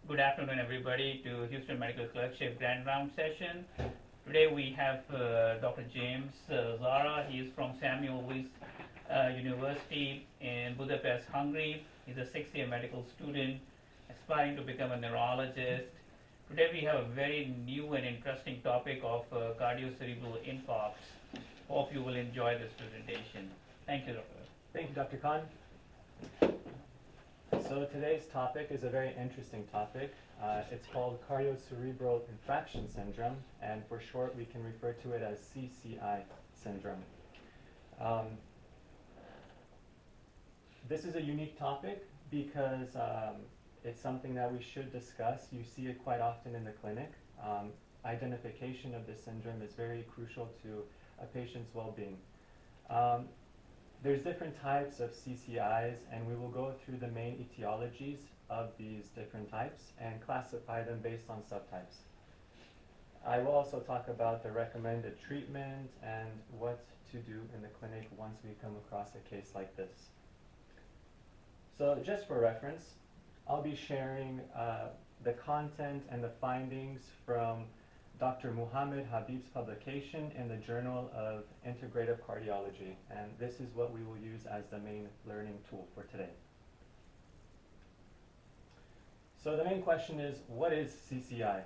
Good afternoon, everybody, to Houston Medical Clerkship Grand Round session. Today we have Dr. James Zara. He is from Samuel Weiss University in Budapest, Hungary. He's a sixth-year medical student aspiring to become a neurologist. Today we have a very new and interesting topic of cardio-cerebral infarcts. Hope you will enjoy this presentation. Thank you, Doctor. Thank you, Dr. Khan. So today's topic is a very interesting topic. It's called Cardio-Cerebral Infraction syndrome, and for short we can refer to it as CCI syndrome. This is a unique topic because it's something that we should discuss. You see it quite often in the clinic. Identification of this syndrome is very crucial to a patient's well-being. There's different types of CCIs, and we will go through the main etiologies of these different types and classify them based on subtypes. I will also talk about the recommended treatment and what to do in the clinic once we come across a case like this. So just for reference, I'll be sharing the content and the findings from Dr. Muhammad Habib's publication in the Journal of Integrative Cardiology, and this is what we will use as the main learning tool for today. So the main question is, what is CCI?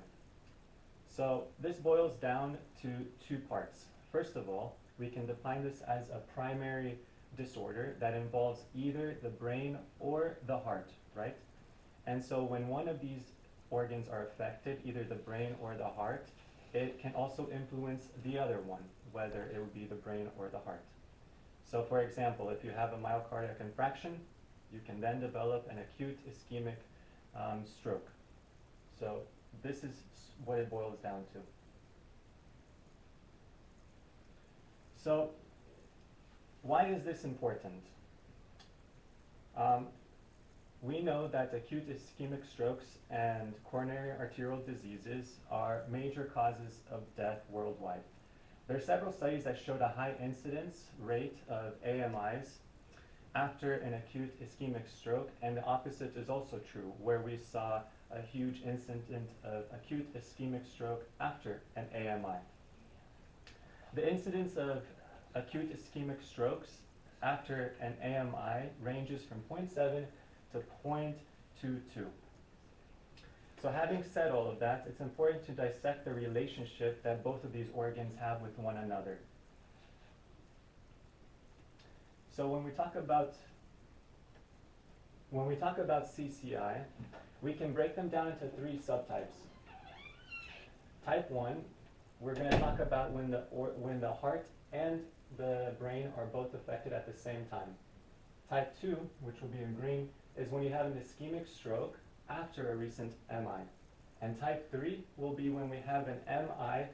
So this boils down to two parts. First of all, we can define this as a primary disorder that involves either the brain or the heart, right? And so when one of these organs are affected, either the brain or the heart, it can also influence the other one, whether it would be the brain or the heart. So for example, if you have a myocardial infarction, you can then develop an acute ischemic stroke. So this is what it boils down to. So why is this important? We know that acute ischemic strokes and coronary arterial diseases are major causes of death worldwide. There are several studies that showed a high incidence rate of AMIs after an acute ischemic stroke, and the opposite is also true, where we saw a huge incidence of acute ischemic stroke after an AMI. The incidence of acute ischemic strokes after an AMI ranges from 0.7 to 0.22. So having said all of that, it's important to dissect the relationship that both of these organs have with one another. So when we talk about CCI, we can break them down into three subtypes. Type 1, we're going to talk about when the heart and the brain are both affected at the same time. Type 2, which will be in green, is when you have an ischemic stroke after a recent MI. And type 3 will be when we have an MI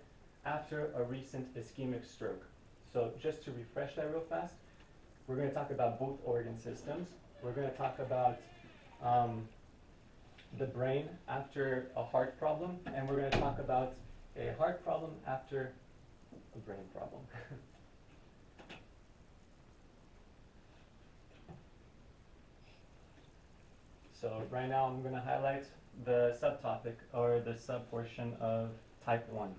after a recent ischemic stroke. So just to refresh that real fast, we're going to talk about both organ systems. We're going to talk about the brain after a heart problem, and we're going to talk about a heart problem after a brain problem. So right now I'm going to highlight the subtopic or the subportion of type 1.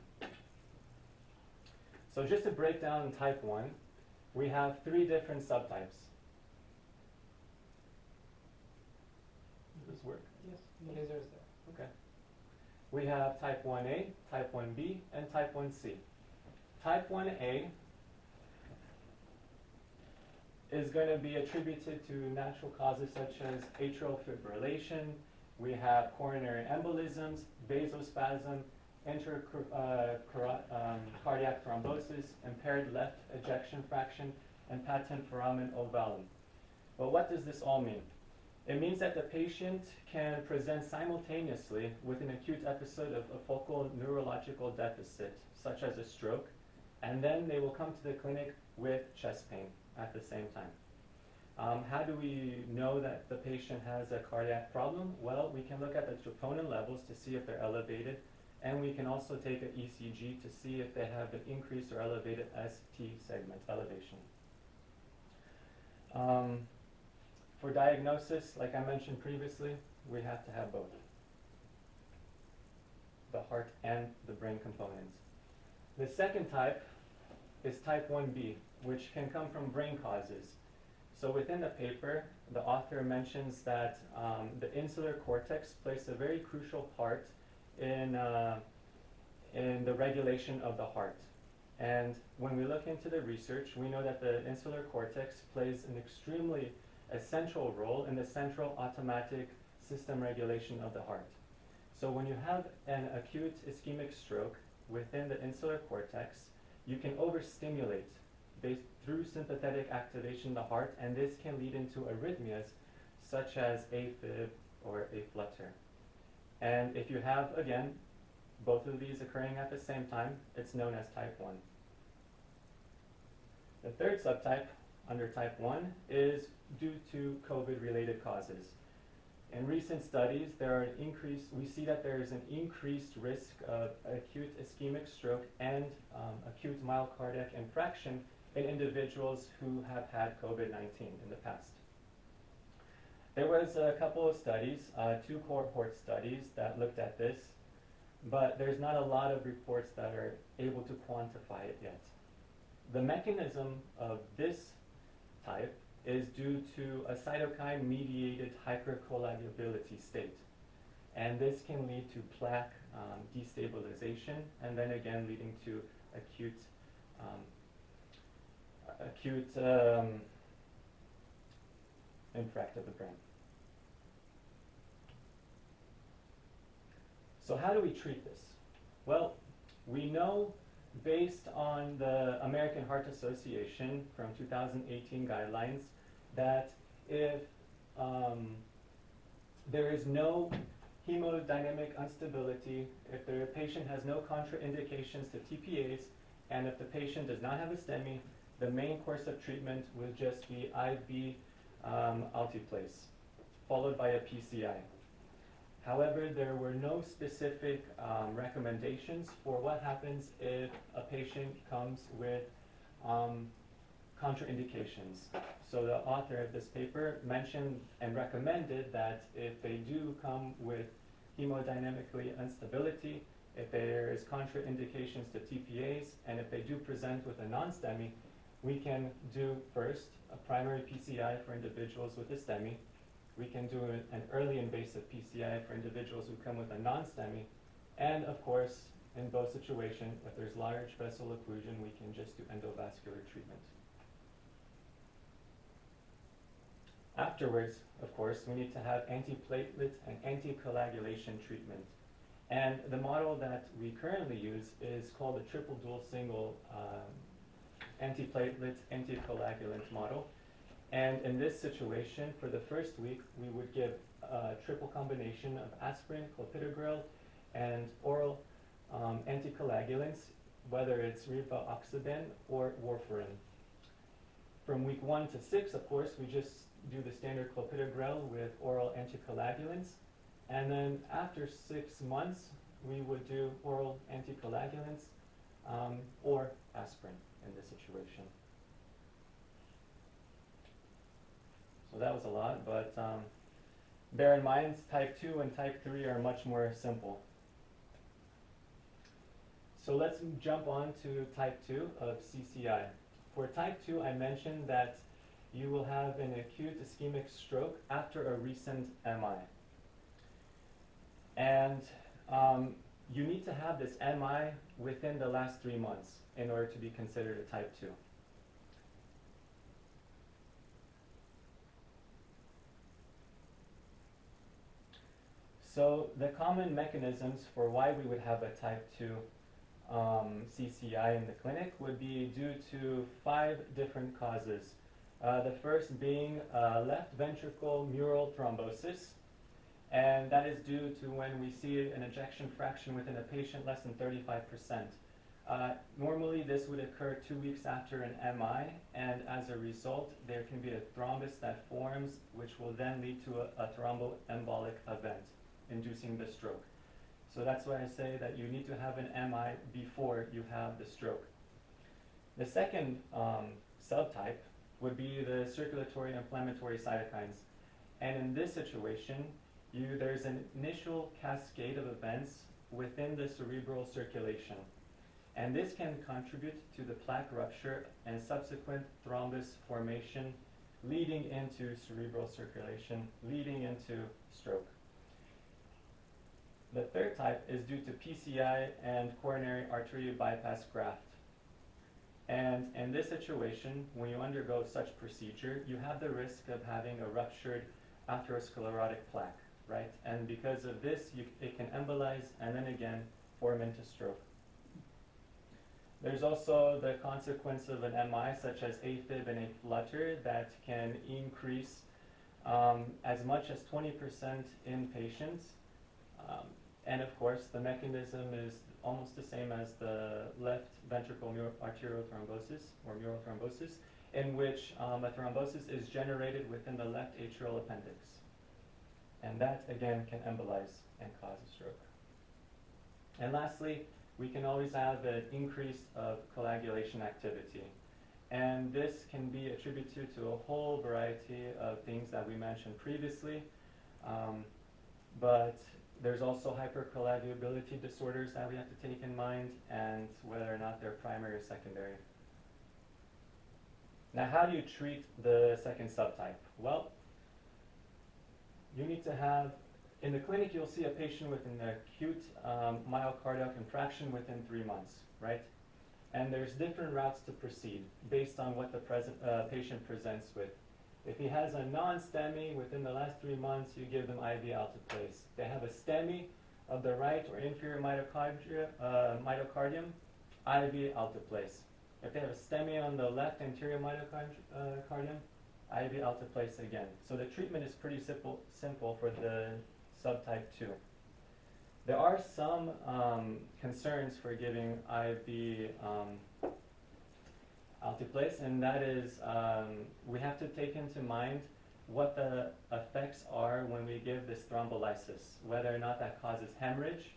So just to break down type 1, we have three different subtypes. Does this work? Yes, the laser is there. Okay. We have type 1A, type 1B, and type 1C. Type 1A is going to be attributed to natural causes such as atrial fibrillation. We have coronary embolisms, vasospasm, cardiac thrombosis, impaired left ejection fraction, and patent foramen ovale. But what does this all mean? It means that the patient can present simultaneously with an acute episode of a focal neurological deficit, such as a stroke, and then they will come to the clinic with chest pain at the same time. How do we know that the patient has a cardiac problem? Well, we can look at the troponin levels to see if they're elevated, and we can also take an ECG to see if they have an increased or elevated ST segment elevation. For diagnosis, like I mentioned previously, we have to have both. the heart and the brain components. The second type is type 1b, which can come from brain causes. So within the paper, the author mentions that the insular cortex plays a very crucial part in the regulation of the heart. And when we look into the research, we know that the insular cortex plays an extremely essential role in the central automatic system regulation of the heart. So when you have an acute ischemic stroke within the insular cortex, you can overstimulate through sympathetic activation of the heart, and this can lead into arrhythmias such as AFib or a flutter. And if you have, again, both of these occurring at the same time, it's known as type 1. The third subtype under type 1 is due to COVID-related causes. In recent studies, we see that there is an increased risk of acute ischemic stroke and acute myocardial infarction in individuals who have had COVID-19 in the past. There was a couple of studies, 2 cohort studies that looked at this, but there's not a lot of reports that are able to quantify it yet. The mechanism of this type is due to a cytokine-mediated hypercoagulability state. And this can lead to plaque destabilization, and then again leading to acute infarct of the brain. So how do we treat this? Well, we know based on the American Heart Association from 2018 guidelines that if there is no hemodynamic instability, if the patient has no contraindications to TPAs, and if the patient does not have a STEMI, the main course of treatment would just be IV alteplase, followed by a PCI. However, there were no specific recommendations for what happens if a patient comes with contraindications. So the author of this paper mentioned and recommended that if they do come with hemodynamically instability, if there is contraindications to TPAs, and if they do present with a non-STEMI, we can do first a primary PCI for individuals with a STEMI. We can do an early invasive PCI for individuals who come with a non-STEMI. And of course, in both situations, if there's large vessel occlusion, we can just do endovascular treatment. Afterwards, of course, we need to have antiplatelet and anticoagulation treatment. And the model that we currently use is called the triple dual single antiplatelet anticoagulant model. And in this situation, for the first week, we would give a triple combination of aspirin, clopidogrel, and oral anticoagulants, whether it's rivaroxaban or warfarin. From week 1 to 6, of course, we just do the standard clopidogrel with oral anticoagulants. And then after 6 months, we would do oral anticoagulants or aspirin in this situation. So that was a lot, but bear in mind type 2 and type 3 are much more simple. So let's jump on to type 2 of CCI. For type 2, I mentioned that you will have an acute ischemic stroke after a recent MI. And you need to have this MI within the last 3 months in order to be considered a type 2. So the common mechanisms for why we would have a type 2 CCI in the clinic would be due to 5 different causes. The first being left ventricle mural thrombosis, and that is due to when we see an ejection fraction within a patient less than 35%. Normally this would occur 2 weeks after an MI, and as a result there can be a thrombus that forms, which will then lead to a thromboembolic event, inducing the stroke. So that's why I say that you need to have an MI before you have the stroke. The second subtype would be the circulatory inflammatory cytokines. And in this situation, there's an initial cascade of events within the cerebral circulation. And this can contribute to the plaque rupture and subsequent thrombus formation, leading into cerebral circulation, leading into stroke. The third type is due to PCI and coronary artery bypass graft. And in this situation, when you undergo such procedure, you have the risk of having a ruptured atherosclerotic plaque, right? And because of this, it can embolize and then again form into stroke. There's also the consequence of an MI, such as AFib and a flutter, that can increase as much as 20% in patients. And of course, the mechanism is almost the same as the left ventricle arterial thrombosis, or mural thrombosis, in which a thrombosis is generated within the left atrial appendix. And that, again, can embolize and cause a stroke. And lastly, we can always have an increase of coagulation activity. And this can be attributed to a whole variety of things that we mentioned previously. But there's also hypercoagulability disorders that we have to take in mind, and whether or not they're primary or secondary. Now, how do you treat the second subtype? Well, you need to have, in the clinic, you'll see a patient with an acute myocardial infarction within 3 months, right? And there's different routes to proceed based on what the patient presents with. If he has a non-STEMI within the last 3 months, you give them IV alteplase. If they have a STEMI of the right or inferior myocardium, IV alteplase. If they have a STEMI on the left anterior myocardium, IV alteplase again. So the treatment is pretty simple for the subtype 2. There are some concerns for giving IV alteplase, and that is we have to take into mind what the effects are when we give this thrombolysis, whether or not that causes hemorrhage,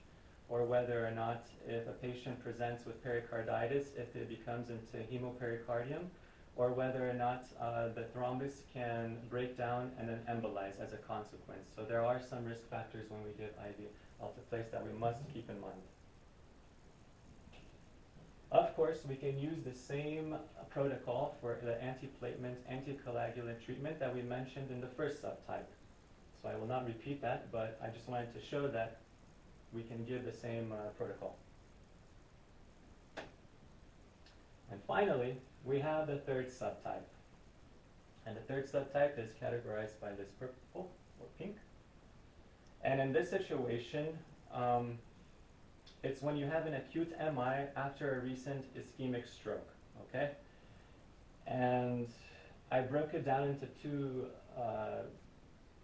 or whether or not, if a patient presents with pericarditis, if it becomes into hemopericardium, or whether or not the thrombus can break down and then embolize as a consequence. So there are some risk factors when we give IV alteplase that we must keep in mind. Of course, we can use the same protocol for the antiplatelet, anticoagulant treatment that we mentioned in the first subtype. So I will not repeat that, but I just wanted to show that we can give the same protocol. And finally, we have the third subtype. And the third subtype is categorized by this purple or pink. And in this situation, it's when you have an acute MI after a recent ischemic stroke, okay? And I broke it down into two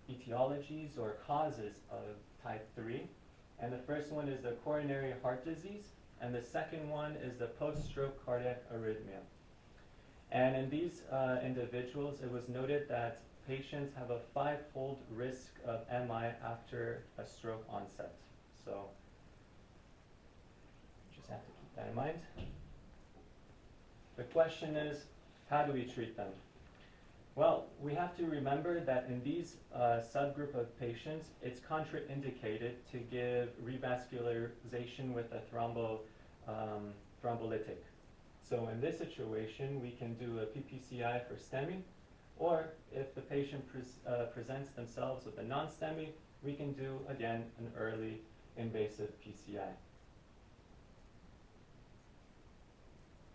etiologies or causes of type 3. And the first one is the coronary heart disease, and the second one is the post-stroke cardiac arrhythmia. And in these individuals, it was noted that patients have a 5-fold risk of MI after a stroke onset. So just have to keep that in mind. The question is, how do we treat them? Well, we have to remember that in these subgroup of patients, it's contraindicated to give revascularization with a thrombolytic. So in this situation, we can do a PPCI for STEMI, or if the patient presents themselves with a non-STEMI, we can do, again, an early invasive PCI.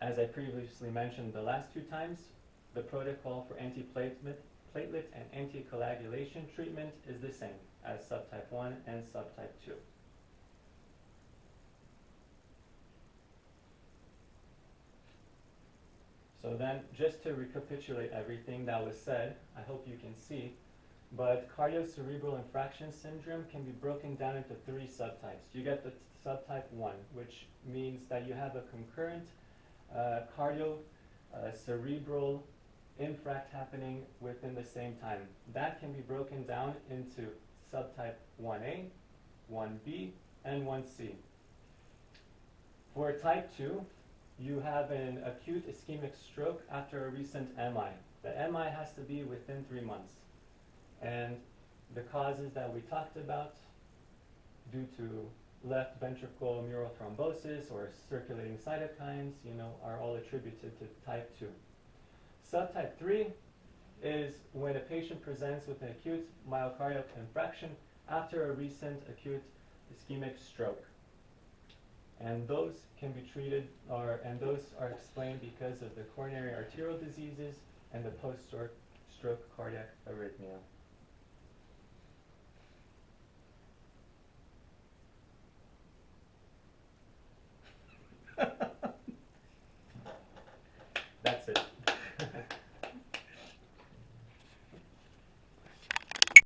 As I previously mentioned the last 2 times, the protocol for antiplatelet and anticoagulation treatment is the same as subtype 1 and subtype 2. So then, just to recapitulate everything that was said, I hope you can see, but cardio-cerebral infraction syndrome can be broken down into 3 subtypes. You get the subtype 1, which means that you have a concurrent cardio-cerebral infract happening within the same time. That can be broken down into subtype 1A, 1B, and 1C. For type 2, you have an acute ischemic stroke after a recent MI. The MI has to be within 3 months. And the causes that we talked about, due to left ventricle mural thrombosis or circulating cytokines, are all attributed to type 2. Subtype 3 is when a patient presents with an acute myocardial infarction after a recent acute ischemic stroke. And those can be treated, and those are explained because of the coronary arterial diseases and the post-stroke cardiac arrhythmia.